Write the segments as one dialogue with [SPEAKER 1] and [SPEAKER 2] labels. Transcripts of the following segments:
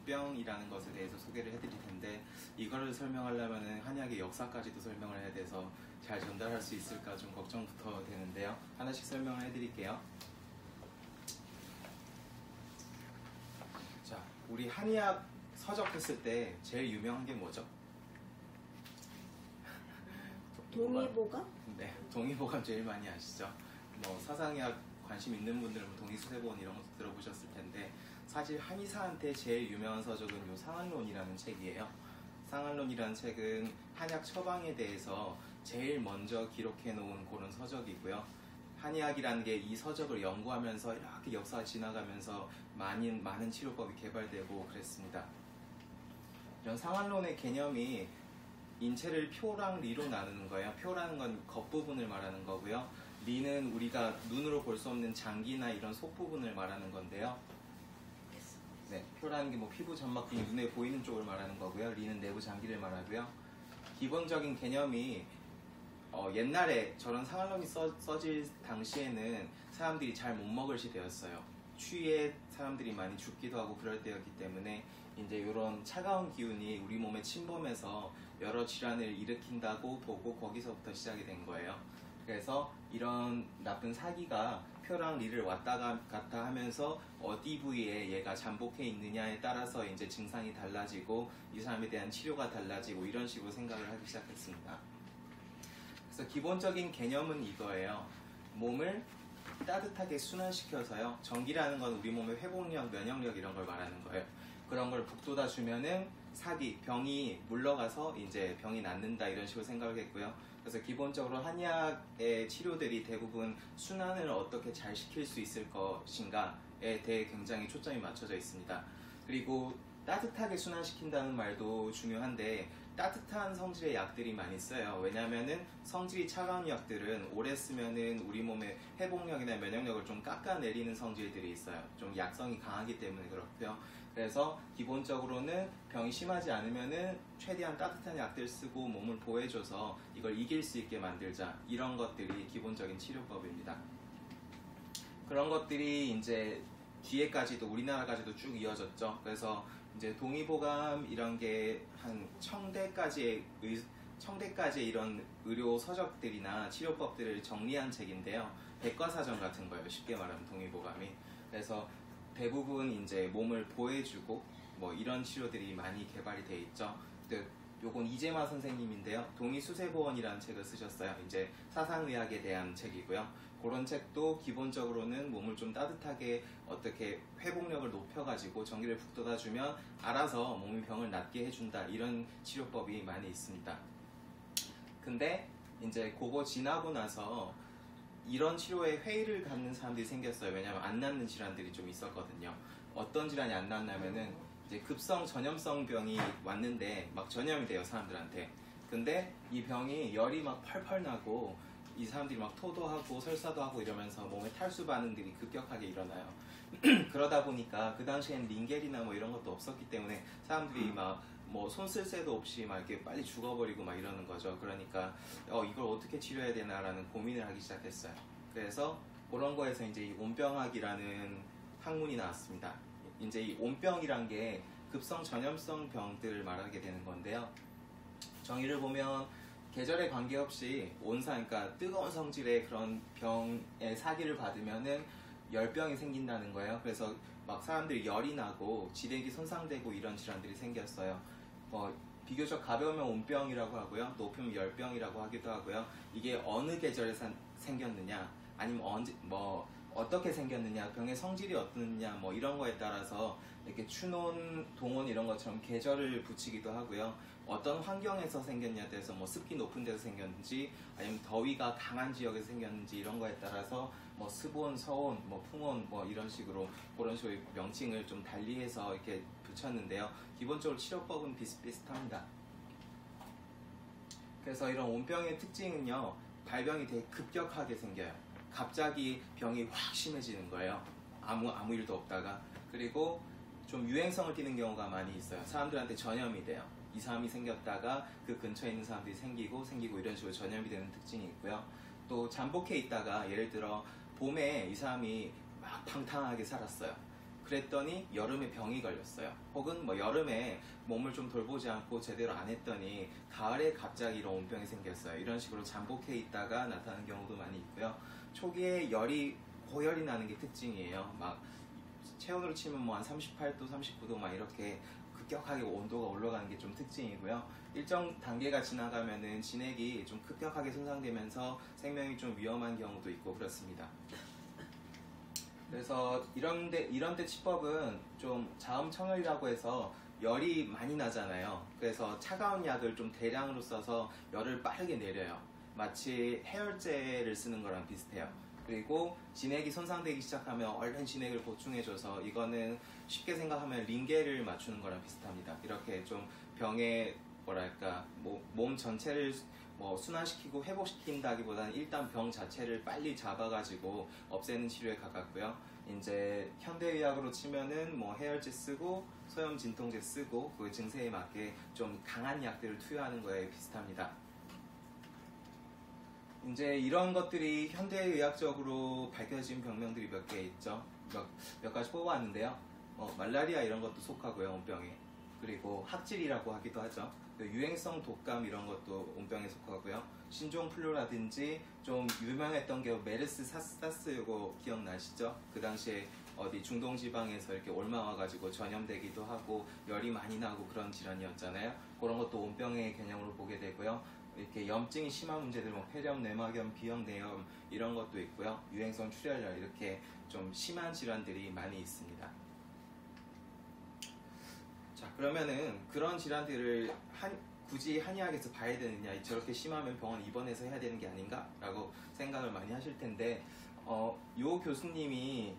[SPEAKER 1] 온병이라는 것에 대해서 소개를 해드릴 텐데, 이거를 설명하려면 한의학의 역사까지도 설명을 해야 돼서 잘 전달할 수 있을까 좀 걱정부터 되는데요. 하나씩 설명을 해드릴게요. 자, 우리 한의학 서적했을 때 제일 유명한 게 뭐죠?
[SPEAKER 2] 동의보감?
[SPEAKER 1] 네, 동의보감 제일 많이 아시죠? 뭐 사상의학 관심 있는 분들은 동의수세보원 이런 것도 들어보셨을 텐데, 사실 한의사한테 제일 유명한 서적은 요 상한론이라는 책이에요. 상한론이라는 책은 한약 처방에 대해서 제일 먼저 기록해 놓은 그런 서적이고요. 한의학이라는 게 이 서적을 연구하면서 이렇게 역사가 지나가면서 많은 치료법이 개발되고 그랬습니다. 이런 상한론의 개념이 인체를 표랑 리로 나누는 거예요. 표라는 건 겉부분을 말하는 거고요. 리는 우리가 눈으로 볼 수 없는 장기나 이런 속 부분을 말하는 건데요. 네, 표라는 게 뭐 피부 점막 등 눈에 보이는 쪽을 말하는 거고요. 리는 내부 장기를 말하고요. 기본적인 개념이 옛날에 저런 상한론이 써질 당시에는 사람들이 잘 못 먹을 시대였어요. 추위에 사람들이 많이 죽기도 하고 그럴 때였기 때문에 이제 이런 차가운 기운이 우리 몸에 침범해서 여러 질환을 일으킨다고 보고 거기서부터 시작이 된 거예요. 그래서 이런 나쁜 사기가 표랑 리를 왔다 갔다 하면서 어디 부위에 얘가 잠복해 있느냐에 따라서 이제 증상이 달라지고 이 사람에 대한 치료가 달라지고 이런 식으로 생각을 하기 시작했습니다. 그래서 기본적인 개념은 이거예요. 몸을 따뜻하게 순환시켜서요. 전기라는 건 우리 몸의 회복력, 면역력 이런 걸 말하는 거예요. 그런 걸 북돋아 주면은 사기, 병이 물러가서 이제 병이 낫는다 이런 식으로 생각을 했고요. 그래서 기본적으로 한의학의 치료들이 대부분 순환을 어떻게 잘 시킬 수 있을 것인가에 대해 굉장히 초점이 맞춰져 있습니다. 그리고 따뜻하게 순환시킨다는 말도 중요한데, 따뜻한 성질의 약들이 많이 써요. 왜냐하면은 성질이 차가운 약들은 오래 쓰면은 우리 몸의 회복력이나 면역력을 좀 깎아내리는 성질들이 있어요. 좀 약성이 강하기 때문에 그렇고요. 그래서 기본적으로는 병이 심하지 않으면은 최대한 따뜻한 약들 쓰고 몸을 보호해줘서 이걸 이길 수 있게 만들자, 이런 것들이 기본적인 치료법입니다. 그런 것들이 이제 뒤에까지도 우리나라까지도 쭉 이어졌죠. 그래서 이제 동의보감 이런 게 한 청대까지의 이런 의료 서적들이나 치료법들을 정리한 책인데요. 백과사전 같은 거예요. 쉽게 말하면 동의보감이. 그래서 대부분 이제 몸을 보호해주고 뭐 이런 치료들이 많이 개발이 돼 있죠. 요건 이재마 선생님인데요. 동의수세보원이라는 책을 쓰셨어요. 이제 사상의학에 대한 책이고요. 그런 책도 기본적으로는 몸을 좀 따뜻하게 어떻게 회복력을 높여가지고 전기를 북돋아주면 알아서 몸이 병을 낫게 해준다, 이런 치료법이 많이 있습니다. 근데 이제 그거 지나고 나서 이런 치료에 회의를 갖는 사람들이 생겼어요. 왜냐하면 안 낫는 질환들이 좀 있었거든요. 어떤 질환이 안 낫냐면은 이제 급성 전염성 병이 왔는데 막 전염이 돼요, 사람들한테. 근데 이 병이 열이 막 펄펄 나고 이 사람들이 막 토도 하고 설사도 하고 이러면서 몸에 탈수 반응들이 급격하게 일어나요. 그러다 보니까 그 당시엔 링겔이나 뭐 이런 것도 없었기 때문에 사람들이 막 뭐 손 쓸 새도 없이 막 이렇게 빨리 죽어버리고 막 이러는 거죠. 그러니까 이걸 어떻게 치료해야 되나라는 고민을 하기 시작했어요. 그래서 그런 거에서 이제 이 온병학이라는 학문이 나왔습니다. 이제 이 온병이란 게 급성 전염성 병들을 말하게 되는 건데요. 정의를 보면 계절에 관계없이 온상, 그러니까 뜨거운 성질의 그런 병의 사기를 받으면은 열병이 생긴다는 거예요. 그래서 막 사람들이 열이 나고 지력이 손상되고 이런 질환들이 생겼어요. 비교적 가벼우면 온병이라고 하고요. 높으면 열병이라고 하기도 하고요. 이게 어느 계절에 생겼느냐, 아니면 언제, 어떻게 생겼느냐, 병의 성질이 어떻느냐, 뭐 이런 거에 따라서 이렇게 추논, 동온 이런 것처럼 계절을 붙이기도 하고요. 어떤 환경에서 생겼냐에 대해서 뭐 습기 높은 데서 생겼는지, 아니면 더위가 강한 지역에서 생겼는지 이런 거에 따라서 뭐 습온, 서온, 뭐 풍온 뭐 이런 식으로 그런 식으로 명칭을 좀 달리해서 이렇게 붙였는데요. 기본적으로 치료법은 비슷비슷합니다. 그래서 이런 온병의 특징은요, 발병이 되게 급격하게 생겨요. 갑자기 병이 확 심해지는 거예요. 아무 일도 없다가. 그리고 좀 유행성을 띠는 경우가 많이 있어요. 사람들한테 전염이 돼요. 이 사람이 생겼다가 그 근처에 있는 사람들이 생기고 이런 식으로 전염이 되는 특징이 있고요. 또 잠복해 있다가 예를 들어 봄에 이 사람이 막 방탕하게 살았어요. 그랬더니 여름에 병이 걸렸어요. 혹은 뭐 여름에 몸을 좀 돌보지 않고 제대로 안 했더니 가을에 갑자기 이런 온병이 생겼어요. 이런 식으로 잠복해 있다가 나타나는 경우도 많이 있고요. 초기에 고열이 나는 게 특징이에요. 막 체온으로 치면 뭐 한 38도, 39도 막 이렇게 급격하게 온도가 올라가는 게 좀 특징이고요. 일정 단계가 지나가면은 진액이 좀 급격하게 손상되면서 생명이 좀 위험한 경우도 있고 그렇습니다. 그래서 이런 때 치법은 좀 자음청열이라고 해서 열이 많이 나잖아요. 그래서 차가운 약을 좀 대량으로 써서 열을 빠르게 내려요. 마치 해열제를 쓰는 거랑 비슷해요. 그리고 진액이 손상되기 시작하면 얼른 진액을 보충해줘서 이거는 쉽게 생각하면 링겔을 맞추는 거랑 비슷합니다. 이렇게 좀 병의 뭐랄까 몸 전체를 순환시키고 회복시킨다기보다는 일단 병 자체를 빨리 잡아가지고 없애는 치료에 가깝고요. 이제 현대의학으로 치면은 뭐 해열제 쓰고 소염 진통제 쓰고 그 증세에 맞게 좀 강한 약들을 투여하는 거에 비슷합니다. 이제 이런 것들이 현대의학적으로 밝혀진 병명들이 몇 개 있죠. 몇 가지 뽑아왔는데요. 말라리아 이런 것도 속하고요, 온병에. 그리고 학질이라고 하기도 하죠. 유행성 독감 이런 것도 온병에 속하고요. 신종플루라든지 좀 유명했던 게 메르스 사스 이거 기억나시죠? 그 당시에 어디 중동지방에서 이렇게 옮아와가지고 전염되기도 하고 열이 많이 나고 그런 질환이었잖아요. 그런 것도 온병의 개념으로 보게 되고요. 이렇게 염증이 심한 문제들, 폐렴, 뇌막염, 비형, 뇌염 이런 것도 있고요. 유행성 출혈열 이렇게 좀 심한 질환들이 많이 있습니다. 자, 그러면은 그런 질환들을 굳이 한의학에서 봐야 되느냐, 저렇게 심하면 병원 입원해서 해야 되는 게 아닌가? 라고 생각을 많이 하실 텐데 요 교수님이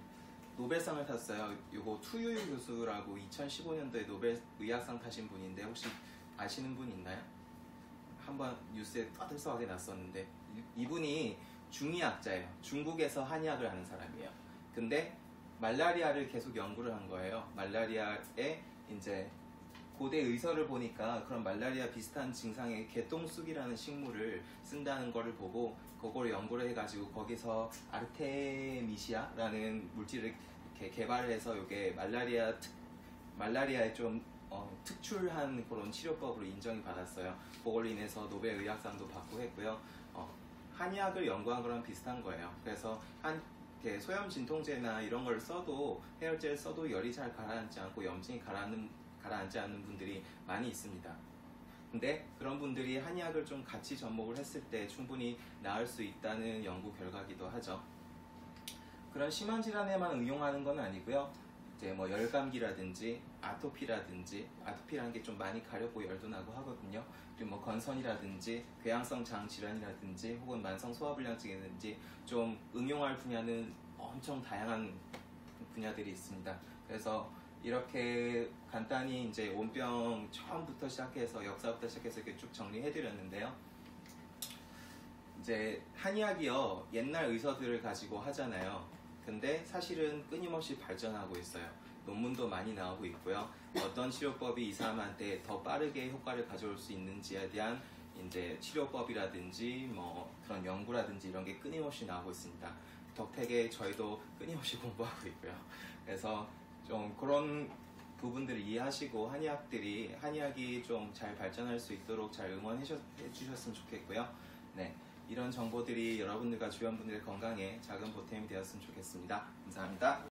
[SPEAKER 1] 노벨상을 탔어요. 요거 투유유 교수라고 2015년도에 노벨 의학상 타신 분인데 혹시 아시는 분 있나요? 한번 뉴스에 떠들썩하게 났었는데 이분이 중의학자예요. 중국에서 한의학을 하는 사람이에요. 근데 말라리아를 계속 연구를 한 거예요. 말라리아에 이제 고대 의서를 보니까 그런 말라리아 비슷한 증상의 개똥쑥이라는 식물을 쓴다는 거를 보고 그걸 연구를 해가지고 거기서 아르테미시아라는 물질을 이렇게 개발해서 이게 말라리아에 좀 특출한 그런 치료법으로 인정이 받았어요. 그걸로 인해서 노벨 의학상도 받고 했고요. 한의학을 연구한 거랑 비슷한 거예요. 그래서 소염 진통제나 이런 걸 써도 해열제를 써도 열이 잘 가라앉지 않고 염증이 가라앉지 않는 분들이 많이 있습니다. 근데 그런 분들이 한의학을 좀 같이 접목을 했을 때 충분히 나을 수 있다는 연구 결과기도 하죠. 그런 심한 질환에만 응용하는 건 아니고요. 이제 뭐 열감기라든지 아토피라는 게 좀 많이 가렵고 열도 나고 하거든요. 그리고 뭐 건선이라든지 궤양성 장 질환이라든지 혹은 만성 소화불량증이라든지 좀 응용할 분야는 엄청 다양한 분야들이 있습니다. 그래서 이렇게 간단히 이제 온병 처음부터 시작해서 역사부터 시작해서 이렇게 쭉 정리해드렸는데요. 이제 한의학이요, 옛날 의서들을 가지고 하잖아요. 근데 사실은 끊임없이 발전하고 있어요. 논문도 많이 나오고 있고요. 어떤 치료법이 이 사람한테 더 빠르게 효과를 가져올 수 있는지에 대한 이제 치료법이라든지 뭐 그런 연구라든지 이런 게 끊임없이 나오고 있습니다. 덕택에 저희도 끊임없이 공부하고 있고요. 그래서 좀 그런 부분들을 이해하시고 한의학이 좀 잘 발전할 수 있도록 잘 응원해 주셨으면 좋겠고요. 네, 이런 정보들이 여러분들과 주변 분들의 건강에 작은 보탬이 되었으면 좋겠습니다. 감사합니다.